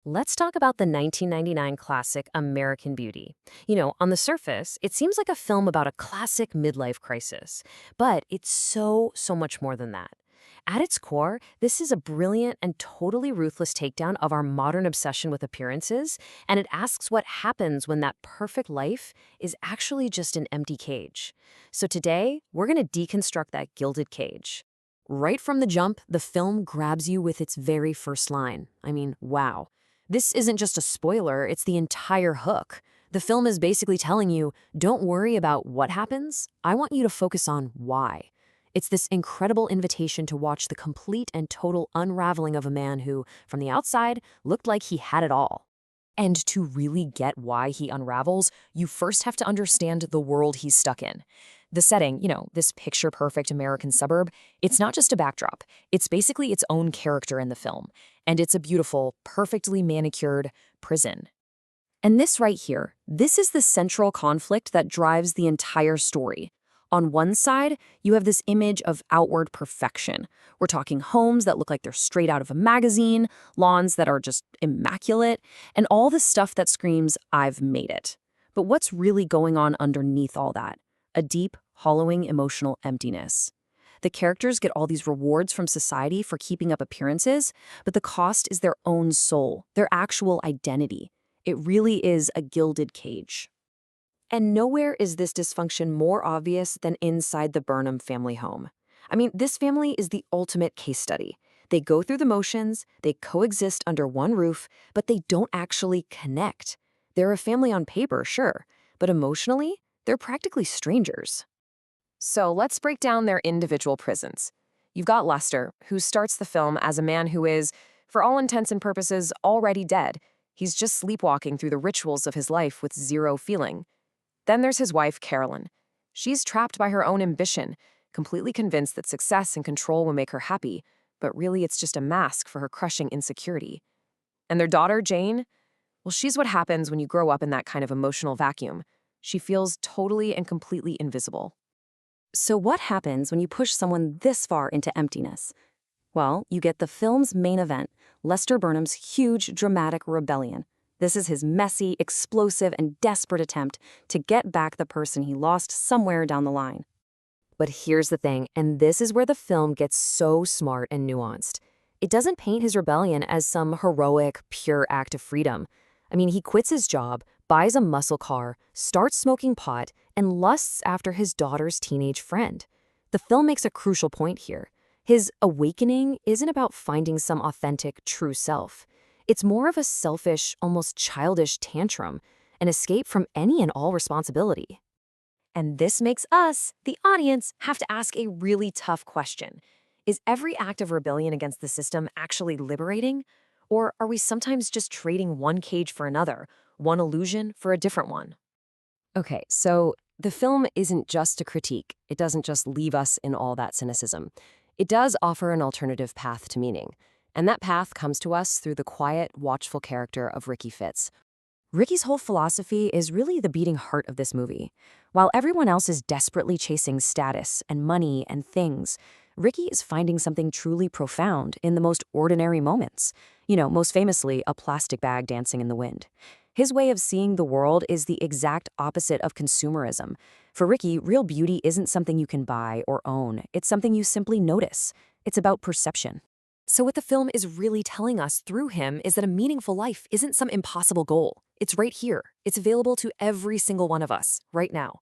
Let's talk about the 1999 classic American Beauty. On the surface, it seems like a film about a classic midlife crisis, but it's so much more than that. At its core, this is a brilliant and totally ruthless takedown of our modern obsession with appearances, and it asks what happens when that perfect life is actually just an empty cage. So today, we're going to deconstruct that gilded cage. Right from the jump, the film grabs you with its very first line. I mean, wow. This isn't just a spoiler, it's the entire hook. The film is basically telling you, don't worry about what happens, I want you to focus on why. It's this incredible invitation to watch the complete and total unraveling of a man who, from the outside, looked like he had it all. And to really get why he unravels, you first have to understand the world he's stuck in. The setting, this picture-perfect American suburb, it's not just a backdrop. It's basically its own character in the film. And it's a beautiful, perfectly manicured prison. And this right here, this is the central conflict that drives the entire story. On one side, you have this image of outward perfection. We're talking homes that look like they're straight out of a magazine, lawns that are just immaculate, and all the stuff that screams, I've made it. But what's really going on underneath all that? A deep, hollowing emotional emptiness. The characters get all these rewards from society for keeping up appearances, but the cost is their own soul, their actual identity. It really is a gilded cage. And nowhere is this dysfunction more obvious than inside the Burnham family home. I mean, this family is the ultimate case study. They go through the motions, they coexist under one roof, but they don't actually connect. They're a family on paper, sure, but emotionally, they're practically strangers. So let's break down their individual prisons. You've got Lester, who starts the film as a man who is, for all intents and purposes, already dead. He's just sleepwalking through the rituals of his life with zero feeling. Then there's his wife, Carolyn. She's trapped by her own ambition, completely convinced that success and control will make her happy, but really it's just a mask for her crushing insecurity. And their daughter, Jane? Well, she's what happens when you grow up in that kind of emotional vacuum. She feels totally and completely invisible. So what happens when you push someone this far into emptiness? Well, you get the film's main event, Lester Burnham's huge, dramatic rebellion. This is his messy, explosive, and desperate attempt to get back the person he lost somewhere down the line. But here's the thing, and this is where the film gets so smart and nuanced. It doesn't paint his rebellion as some heroic, pure act of freedom. I mean, he quits his job, buys a muscle car, starts smoking pot, and lusts after his daughter's teenage friend. The film makes a crucial point here. His awakening isn't about finding some authentic, true self. It's more of a selfish, almost childish tantrum, an escape from any and all responsibility. And this makes us, the audience, have to ask a really tough question. Is every act of rebellion against the system actually liberating? Or are we sometimes just trading one cage for another, one illusion for a different one? Okay, so the film isn't just a critique. It doesn't just leave us in all that cynicism. It does offer an alternative path to meaning. And that path comes to us through the quiet, watchful character of Ricky Fitz. Ricky's whole philosophy is really the beating heart of this movie. While everyone else is desperately chasing status and money and things, Ricky is finding something truly profound in the most ordinary moments. Most famously, a plastic bag dancing in the wind. His way of seeing the world is the exact opposite of consumerism. For Ricky, real beauty isn't something you can buy or own. It's something you simply notice. It's about perception. So what the film is really telling us through him is that a meaningful life isn't some impossible goal. It's right here. It's available to every single one of us, right now.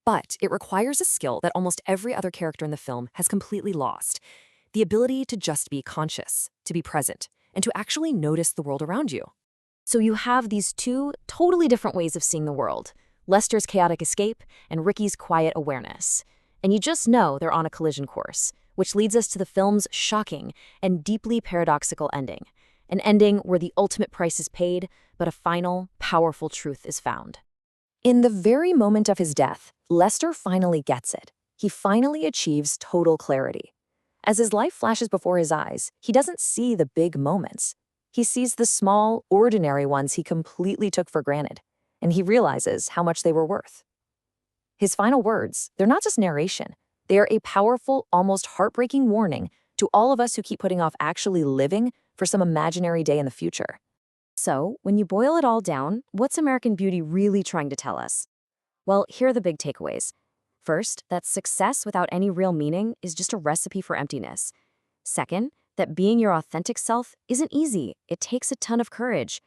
But it requires a skill that almost every other character in the film has completely lost. The ability to just be conscious, to be present, and to actually notice the world around you. So you have these two totally different ways of seeing the world. Lester's chaotic escape and Ricky's quiet awareness. And you just know they're on a collision course, which leads us to the film's shocking and deeply paradoxical ending. An ending where the ultimate price is paid, but a final, powerful truth is found. In the very moment of his death, Lester finally gets it. He finally achieves total clarity. As his life flashes before his eyes, he doesn't see the big moments. He sees the small, ordinary ones he completely took for granted, and he realizes how much they were worth. His final words, they're not just narration. They are a powerful, almost heartbreaking warning to all of us who keep putting off actually living for some imaginary day in the future. So, when you boil it all down, what's American Beauty really trying to tell us? Well, here are the big takeaways. First, that success without any real meaning is just a recipe for emptiness. Second, that being your authentic self isn't easy. It takes a ton of courage.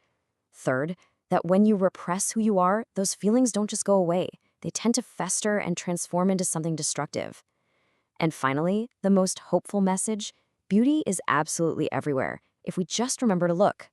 Third, that when you repress who you are, those feelings don't just go away. They tend to fester and transform into something destructive. And finally, the most hopeful message: beauty is absolutely everywhere, if we just remember to look.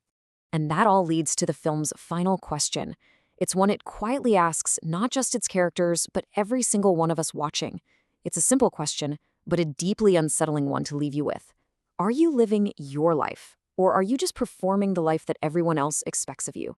And that all leads to the film's final question. It's one it quietly asks not just its characters, but every single one of us watching. It's a simple question, but a deeply unsettling one to leave you with. Are you living your life, or are you just performing the life that everyone else expects of you?